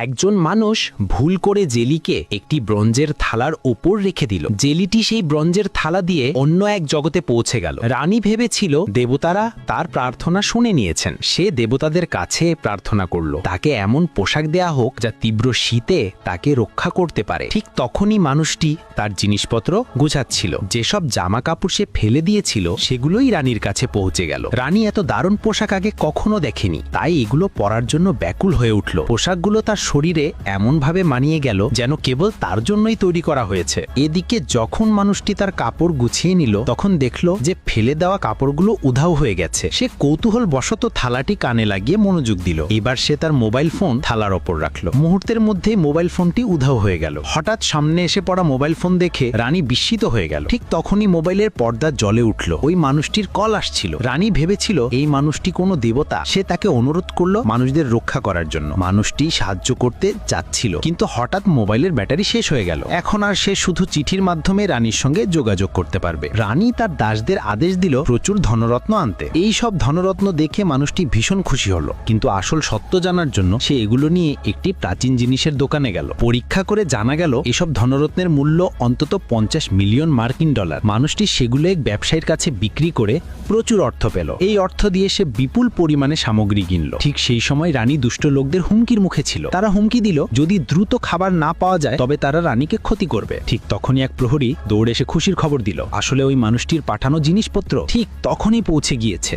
একজন মানুষ ভুল করে জেলিকে একটি ব্রোঞ্জের থালার ওপর রেখে দিল। জেলিটি সেই ব্রোঞ্জের থালা দিয়ে অন্য এক জগতে পৌঁছে গেল। রানী ভেবেছিল দেবতারা তার প্রার্থনা শুনে নিয়েছেন। সে দেবতাদের কাছে প্রার্থনা করল তাকে এমন পোশাক দেয়া হোক যা তীব্র শীতে তাকে রক্ষা করতে পারে। ঠিক তখনই মানুষটি তার জিনিসপত্র গুছাচ্ছিল। যেসব জামা কাপড় সে ফেলে দিয়েছিল সেগুলোই রানীর কাছে পৌঁছে গেল। রানী এত দারুণ পোশাক আগে কখনো দেখেনি, তাই এগুলো পরার জন্য ব্যাকুল হয়ে উঠল। পোশাকগুলো তার শরীরে এমনভাবে মানিয়ে গেল যেন কেবল তার জন্যই তৈরি করা হয়েছে। এদিকে যখন মানুষটি তার কাপড় গুছিয়ে নিল তখন দেখল যে ফেলে দেওয়া কাপড়গুলো উধাও হয়ে গেছে। সে কৌতূহল বশত থালাটি কানে লাগিয়ে মনোযোগ দিল। এবার সে তার মোবাইল ফোন থালার ওপর রাখল। মুহূর্তের মধ্যেই মোবাইল ফোনটি উধাও হয়ে গেল। হঠাৎ সামনে এসে পড়া মোবাইল ফোন দেখে রানী বিস্মিত হয়ে গেল। ঠিক তখনই মোবাইলের পর্দা জ্বলে উঠল। ওই মানুষটির কল আসছিল। রানী ভেবেছিল এই মানুষটি কোনো দেবতা। সে তাকে অনুরোধ করলো মানুষদের রক্ষা করার জন্য। মানুষটি সাহায্য করতে যাচ্ছিল, কিন্তু হঠাৎ মোবাইলের ব্যাটারি শেষ হয়ে গেল। এখন আর সে শুধু চিঠির মাধ্যমে রানীর সঙ্গে যোগাযোগ করতে পারবে। রানী তার দাসদের আদেশ দিল প্রচুর ধনরত্ন আনতে। এই সব ধনরত্ন দেখে মানুষটি ভীষণ খুশি হলো, কিন্তু আসল সত্য জানার জন্য সে এগুলো নিয়ে একটি প্রাচীন জিনিসের দোকানে গেল। পরীক্ষা করে জানা গেল এসব ধনরত্নের মূল্য অন্তত 50 মিলিয়ন মার্কিন ডলার। মানুষটি সেগুলো এক ব্যবসায়ীর কাছে বিক্রি করে প্রচুর অর্থ পেল। এই অর্থ দিয়ে সে বিপুল পরিমাণে সামগ্রী কিনল। ঠিক সেই সময় রানী দুষ্ট লোকদের হুমকির মুখে ছিল। তারা হুমকি দিল যদি দ্রুত খাবার না পাওয়া যায় তবে তারা রানীকে ক্ষতি করবে। ঠিক তখনই এক প্রহরী দৌড়ে এসে খুশির খবর দিল আসলে ওই মানুষটির পাঠানো জিনিসপত্র ঠিক তখনই পৌঁছে গিয়েছে।